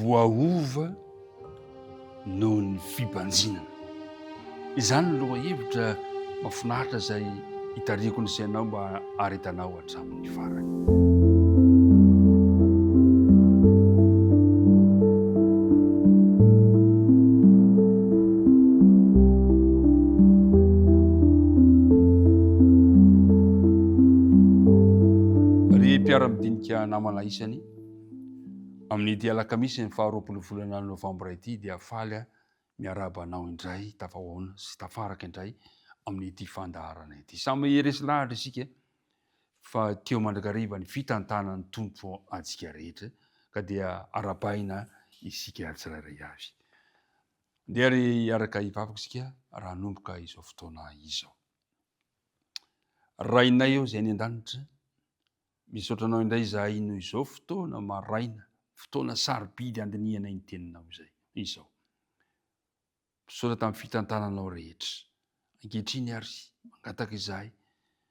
voaova noho ny fibanjinana. Izany no loha hevitra mahafinaritra izay hitariko ny sainao mba haretanao hatramin'ny farany. Ry mpiara-midinika namana isany amin'ity alakamisy ny 20 volana novambra ity dia faly miarabanao indray tafahoana sy tafaraka indray amin'ity fandaharana ity. Samy resy lahatra isika fa teo mandrakariva ny fitantanan'ny tompo antsika rehetra ka dia arapaina isika tsirairay avy. Dia ry araka hivavaka isika raha nomboka izao fotoana izao. Rainay eo izay ny an-danitra, misaotranao indray izahay noho izao fotoana maraina, fotoana sarobidy andiniana ny teninao izay izao. Misaotra tamin'ny fitantananao rehetra. Ankehitriny ary mangataka izahay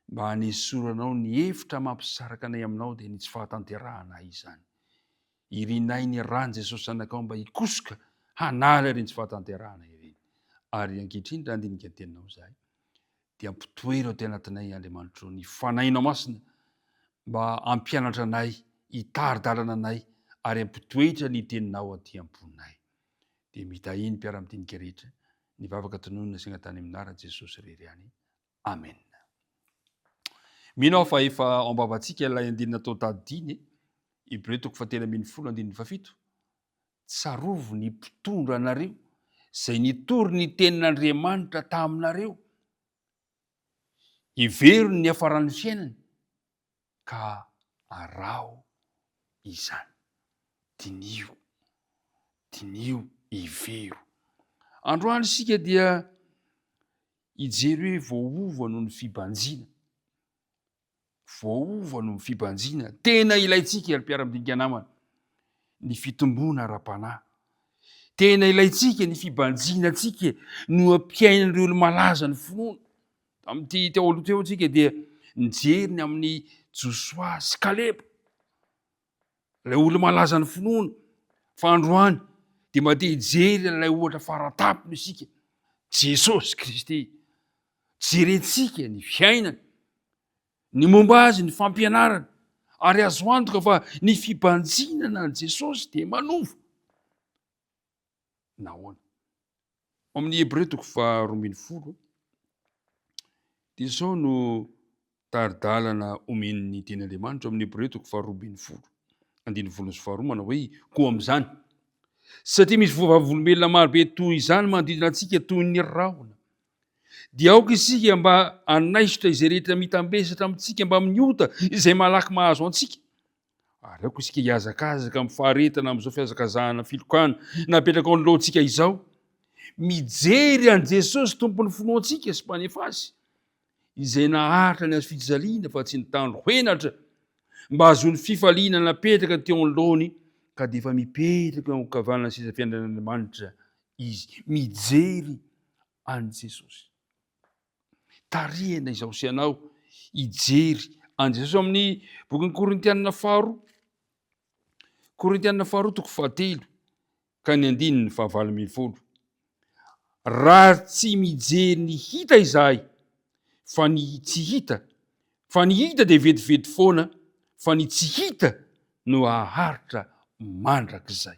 mba hanesoranao ny hevitra mampisaraka anay aminao dia ny tsy fahatanterahana izany. Irinay ny rany Jesosy anakao mba hikosoka hanala ireny tsy fahatanterahana ireny. Ary ankehitriny raha andinika ny teninao izahay dia ampitoerao teny anatinay Andriamanitra ny fanahinao masina mba hampianatra anay, hitari-dalana anay ary ampitoetra ny teninao aty am-ponay. Dia mitahiny mpiara-midinika rehetra ny vavaka tononona sy agnatany amin'ara Jesosy irery ihany. Amen. Minao fa efa ao am-bavantsika ilay andinina tao tadidiny, Hébreux 10:17. Tsarovo ny mpitondra anareo izay nitory ny tenin'Andriamanitra taminareo, hiverony ny hafaran'ny fiainany ka arao izany. Dinio ivero. Androany isika dia hijery hoe voaova noho ny fibanjina. Voaova noho ny fibanjina. Tena ilaitsika ry mpiara-midinika namana ny fitombona ara-panahy. Tena ilaitsika ny fibanjina antsika no ampiainan'ireo olo malaza ny finoana. Amin'ity teo aloha teo antsika dia nijeriny amin'ny Josoa sy Kaleba, ilay olo malaza ny finoana. Fa androany dia mandeha hijery ilay ohatra faratapony isika, Jesosy Kristy. Jerentsika ny fiainany, ny momba azy, ny fampianarana, ary azo antoka fa ny fibanjinana ny Jesosy dia manova. Nahoana? Amin'ny Hébreux 12:20 dia izao no taridalana omen'ny tenin'Andriamanitra amin'ny Hébreux 12:20. Manao hoe koa amin'izany, satria misy vovavolombelona marobe toy izany manodidina antsika toy ny rahona, dia aoka isika mba hanaisotra izay rehetra mitambesatra amintsika mba miniota izay malaky mahazo antsika. Ary aoka isika hiazakazaka amin'ny faharetana amin'izao fiazakazahana filokana napetraka ao anoloantsika izao, mijery an' Jesosy tompon'ny finoantsika sy mpanefazy, izay naharitra ny azo fijaliana fa tsy nitandrohenatra, mba azony fifaliana napetraka teo anoloany ka dia efa mipetraka eo ankavanana seza fiandrian'Andriamanitra izy. Mijery an' Jesosy. Tarihana izao sy anao hijery an' Jesosy. Amin'ny bokin'ny Korintianina 2, Korintianina 2:7 ka ny 9:20. Raha tsy mijery ny hita izahay, fa ny tsy hita, fa ny hita dia vetivety foana, fa ny tsy hita no haharitra mandrakizay.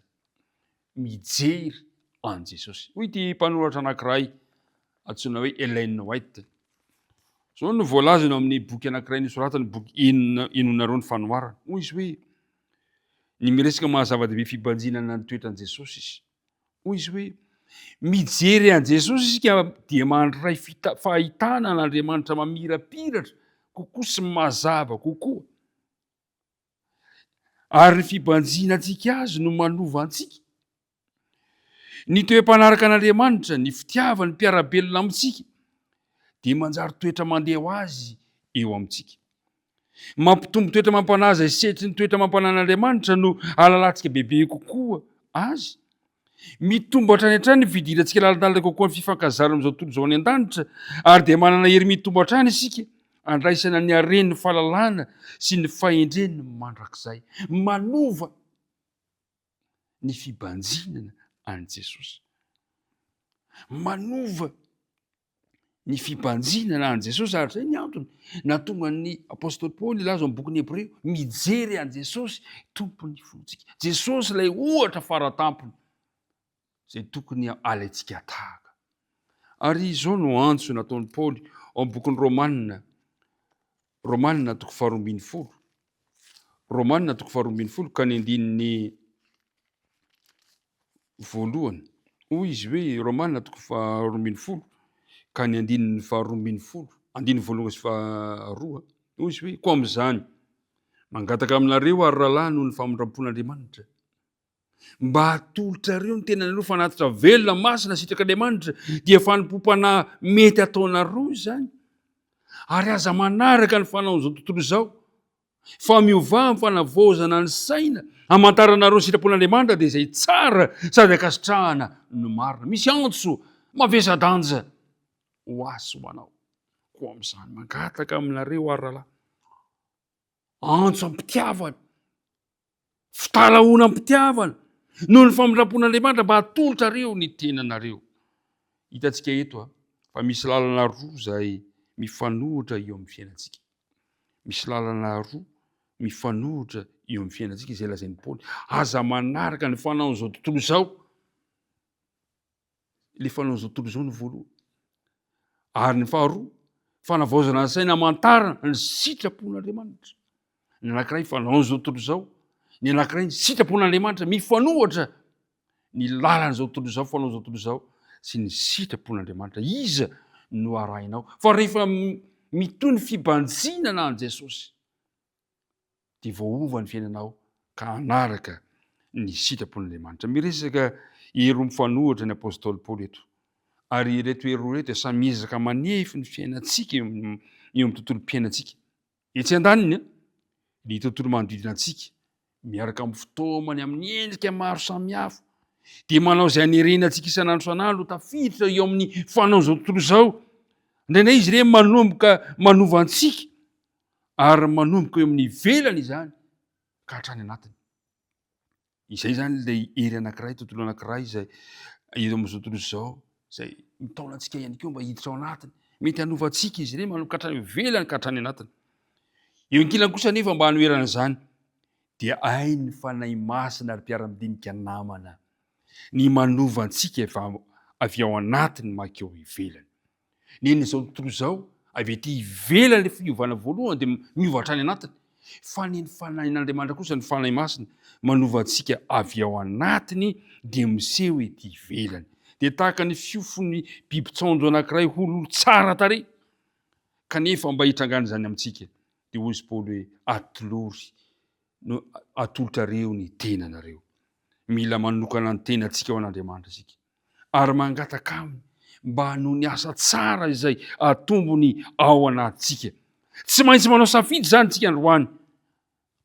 Mijery an' Jesosy. Hoy ity mpanoratra anankiray antsoina hoe Ellen White. Zao no voalaza no amin'ny boky anankiray nisoratany, boky Inonareo ny fanoharana. Hoy izy hoe ny miresaka mahazava-dehibe fibanjinana ny toetran'i Jesosy izy. Hoy izy hoe mijery an' Jesosy isika dia mandray fahitana an'Andriamanitra mamirapiratra kokoa sy mazava kokoa. Ary ny fibanjina antsika azy no manova antsika. Ny toe-panaraka an'Andriamanitra, ny fitiavany mpiarabelona amintsika dia manjary toetra mandeha ho azy eo amintsika. Mampitombo toetra mampanaza setry ny toetra mampanan'Andriamanitra no halalantsika bebe kokoa azy. Mitombo hatrany hatrany ny fidirantsika lalandalina kokoa ny fifankazarana amin'izao tontolo izao any an-danitra, ary dia manana hery mitombo hatrany isika andraisana ny haren'ny fahalalana sy ny fahendren'ny mandrakizay. Manova ny fibanjinana an' Jesosy. Manova ny fibanjinana an' Jesosy ary zay ny antony natonga ny apôstôly Paoly ilaza amin'ny bokin'ny Hébreo mijery an' Jesosy tompony fontsika. Jesosy lay ohatra faratampony zay tokony alaitsika tahaka. Ary izao no antso nataony Paoly ao amin'ny bokin'ny Romanina toko 12. Romanina toko 12 ka ny andininy voalohany. Hoy izy hoe Romanina toko 12 ka ny andininy 12, andininy voalohany sy 2. Hoy izy hoe koa am'izany mangataka aminareo ary rahalahy noho ny famondram-pon'Andriamanitra mba hatolotrareo ny tenanareo fanatitra velona masina sitrak'Andriamanitra dia fanimpom-panahy mety ataonareo zany, ary aza manaraka ny fanaony zao tontolo zao fa miova amin'ny fanavaozana ny saina hamantaranareo ny sitrapon'Andriamanitra dia izay tsara sady akasitrahana no marina. Misy antso mavesa-danja ho azy ho anao. Koa am'izany mangataka aminareo ary rahalahy, antso am-pitiavana, fitalaona am-pitiavana noho ny famondram-pon'Andriamanitra mba hatolotrareo ny tenanareo. Hitantsika eto fa misy lalana roa zay mifanohitra eo amin'ny fiainantsika. Misy lalana roa mifanohitra eo amin'ny fiainantsika izay lazain'ny Paoly. Aza manaraka ny fanaony zao tontolo zao. Le fanaony zao tontolo zao ny voalohany. Ary ny faharoa, fanavaozana ny saina hamantarana ny sitrapon'Andriamanitra. Ny anankiray fanaony zao tontolo zao, ny anankiray ny sitrapon'Andriamanitra mifanohitra ny lalana zao tontolo zao, fanaony zao tontolo zao sy ny sitrapon'Andriamanitra. Iza no arahinao? Fa rehefa mitony fibanjinana an' Jesosy dia voaova ny fiainanao ka hanaraka ny sitrapon'Andriamanitra. Miresaka ero mifanohitra ny apôstôly Paoly eto. Ary ireto ero reto samy miezaka manefy ny fiainantsika eo amin'ny tontolom-piainantsika. Etsy andaniny ny tontolo manodidina antsika miaraka amin'ny fotoamany amin'ny endrika maro samihafa dia manao izay hanerenantsika isan'andro isan'andro tafiditra eo amin'ny fanao zao tontolo zao. Indraindray izy ireny manomboka manova antsika ary manomboka eo amin'ny velany izany ka hatrany anatiny. Izay zany ilay ery anankiray, tontolo anankiray izay eo amin'izao tontolo zao izay mitaona antsika ihany koa mba hiditra ao anatiny. Mety hanova antsika izy ireny manomboka hatrany velany ka hatrany anatiny. Eo ankilany kosa nefa mba hanoerana izany dia hainy ny fanahy masina ary mpiara-midinika namana ny manova antsika avy ao anatiny mankeo ivelany. Neny izao tontolo zao avy ety ivelany le fiovana voalohany dia miova hatrany anatiny. Fa ny fanahin'Andriamanitra kosa ny fanahy masina manova antsika avy ao anatiny dia miseho ety ivelany. Dia tahaka ny fiofony bibitsaonjo anankiray olo tsara tarehy kanefa mba hitrangana izany amintsika dia hoy izy Paoly hoe atolory no atolotrareo ny tenanareo. Mila manokana ny tenantsika ao an'Andriamanitra isika ary mangataka aminy mba hanohy ny asa tsara izay atombony ao anatsika. Tsy maintsy manao safidy zany tsika androany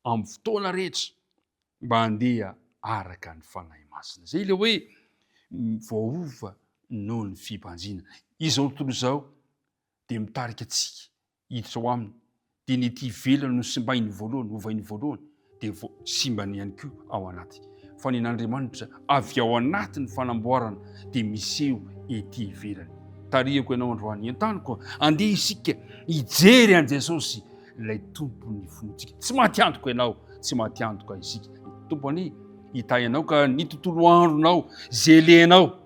amin'ny fotoana rehetra mba handeha araka ny fanahy masina. Zay le hoe voaova noho ny fibanjina. Izao tontolo zao dia mitarika antsika hiditra ao aminy dia ny ety ivelany no simbainy voalohany, ovainy voalohany dia simbany ihany koa ao anaty. Fa ny Andriamanitra avy ao anatiny fanamboarana dia miseho ety ivelany. Tarihako ianao androany entaniko andeha isika hijery an' Jesosy ilay tompony fontsika. Tsy maty antoka ianao, tsy maty antoka isika. Tompony hitahy anao ka ny tontolo andronao zay lenao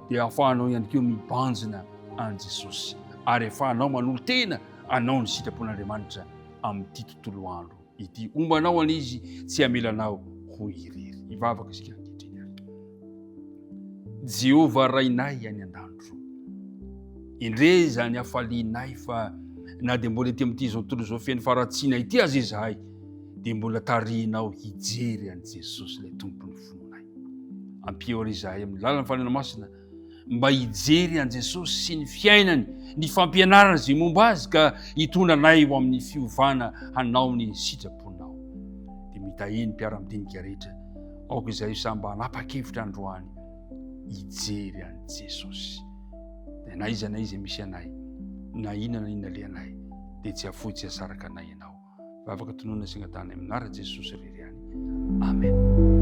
dia ahafahanao ihany koa mibanjina an' Jesosy ary ahafahanao manolo tena anao ny sitrapon'Andriamanitra amin'ity tontolo andro ity. Ombanao an'izy tsy hamelanao ho irery. Ivavaka isika ankehitriny. Jehovah rainay any an-danitro, indre zany hafalianay fa na dia mbola ety amin'ity zao tontolo zao feno faratsiana ity aza izahay dia mbola tarihinao hijery an' Jesosy ilay tompony fononay. Ampio ary izahay amin'ny lalany fanena masina mba hijery an' Jesosy sy ny fiainany, ny fampianarana izay momba azy ka hitondra anay ho amin'ny fiovana hanao ny sitraponao. Dia mitahiny mpiara-midinika rehetra aoka izay samy hanapa-kevitra androany hijery an' Jesosy. Dia na iza misy anay, na inona le anay dia tsy afoy tsy hasaraka anay ianao. Vavaka tonoina sy angatana amin'ny anaran'i Jesosy irery ihany. Amen.